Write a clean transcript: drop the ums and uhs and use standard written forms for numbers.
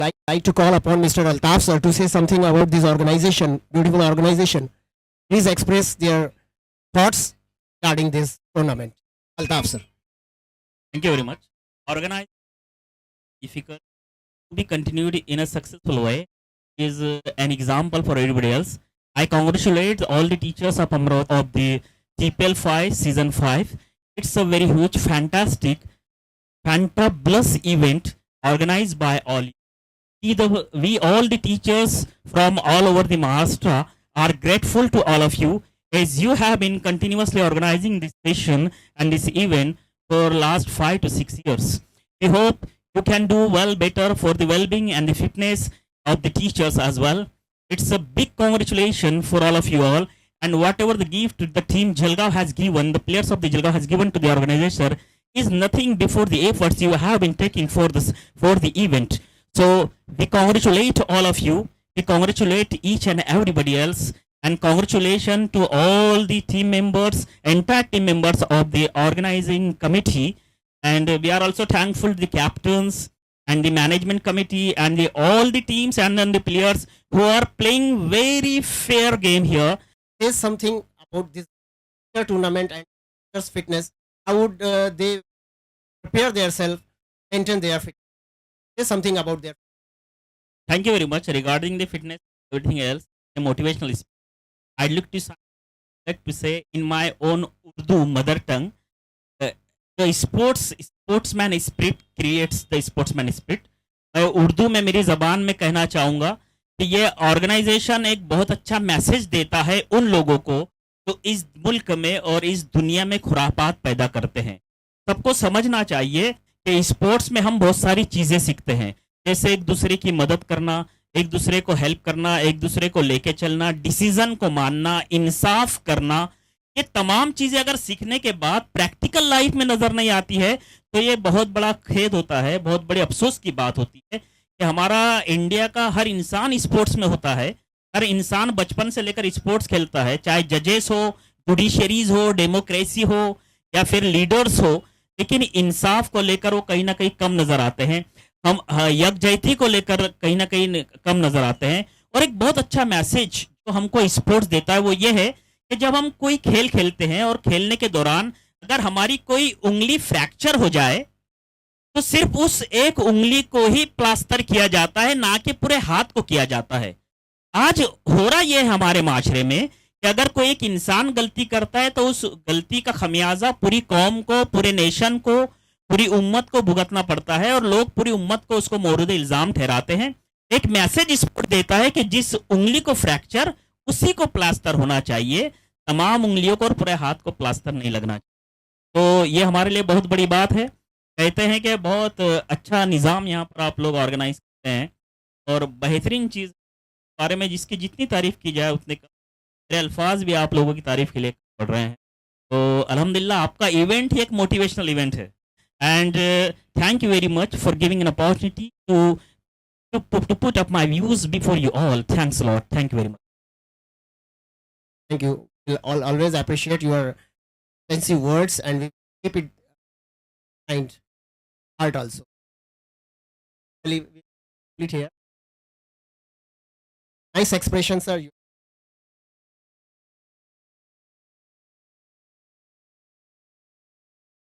like to call upon Mr. Altaf sir to say something about this organization, beautiful organization. Please express their thoughts regarding this tournament. Altaf sir. Thank you very much. Organize difficult to be continued in a successful way is an example for everybody else. I congratulate all the teachers of Amrot of the TPL 5 season 5. It's a very huge, fantastic, fantabulous event organized by all. We all the teachers from all over the Maharashtra are grateful to all of you as you have been continuously organizing this session and this event for last 5 to 6 years. We hope you can do well better for the well-being and the fitness of the teachers as well. It's a big congratulations for all of you all, and whatever the gift the team Jalgaon has given, the players of the Jalgaon has given to the organization is nothing before the efforts you have been taking for the event. So we congratulate all of you. We congratulate each and everybody else, and congratulations to all the team members, entire team members of the organizing committee. And we are also thankful to the captains and the management committee and all the teams and then the players who are playing very fair game here. Say something about this tournament and players' fitness. How would they prepare themselves, maintain their fitness? Say something about their. Thank you very much. Regarding the fitness, everything else, the motivational speech, I'd like to say in my own Urdu mother tongue, the sportsman spirit creates the sportsman spirit. मैं उर्दू में मेरी ज़बान में कहना चाहूँगा कि ये organisation एक बहुत अच्छा मैसेज देता है उन लोगों को जो इस मुल्क में और इस दुनिया में खुरापात पैदा करते हैं. सबको समझना चाहिए कि स्पोर्ट्स में हम बहुत सारी चीज़ें सीखते हैं, जैसे एक दूसरे की मदद करना, एक दूसरे को हेल्प करना, एक दूसरे को लेके चलना, डिसीजन को मानना, इंसाफ करना. ये तमाम चीज़ें अगर सीखने के बाद प्रैक्टिकल लाइफ में नज़र नहीं आती है तो ये बहुत बड़ा खेद होता है, बहुत बड़े अफसोस की बात होती है कि हमारा इंडिया का हर इंसान स्पोर्ट्स में होता है. हर इंसान बचपन से लेकर स्पोर्ट्स खेलता है, चाहे जजेस हो, जुडिशरीज हो, डेमोक्रेसी हो या फिर लीडर्स हो, लेकिन इंसाफ को लेकर वो कहीं ना कहीं कम नज़र आते हैं. हम यकजहती को लेकर कहीं ना कहीं कम नज़र आते हैं. और एक बहुत अच्छा मैसेज जो हमको स्पोर्ट्स देता है वो ये है कि जब हम कोई खेल खेलते हैं और खेलने के दौरान अगर हमारी कोई उंगली फ्रैक्चर हो जाए तो सिर्फ उस एक उंगली को ही प्लास्टर किया जाता है, ना कि पूरे हाथ को किया जाता है. आज हो रहा ये हमारे माशरे में कि अगर कोई एक इंसान गलती करता है तो उस गलती का खमियाजा पूरी कौम को, पूरे नेशन को, पूरी उम्मत को भुगतना पड़ता है और लोग पूरी उम्मत को उसको मौरूद इल्ज़ाम ठहराते हैं. एक मैसेज स्पोर्ट देता है कि जिस उंगली को फ्रैक्चर उसी को प्लास्टर होना चाहिए, तमाम उंगलियों को और पूरे हाथ को प्लास्टर नहीं लगना चाहिए. तो ये हमारे लिए बहुत बड़ी बात है. कहते हैं कि बहुत अच्छा निज़ाम यहाँ पर आप लोग ऑर्गेनाइज करते हैं और बेहतरीन चीज़ बारे में जिसकी जितनी तारीफ़ की जाए उतने कम. मेरे अल्फाज भी आप लोगों की तारीफ़ के लिए पढ़ रहे हैं. तो अल्हम्दुलिल्लाह आपका इवेंट ही एक मोटिवेशनल इवेंट है. And thank you very much for giving an opportunity to put up my views before you all. Thanks a lot. Thank you very much. Thank you. We'll always appreciate your fancy words and we keep it in mind, heart also. We complete here. Nice expression, sir.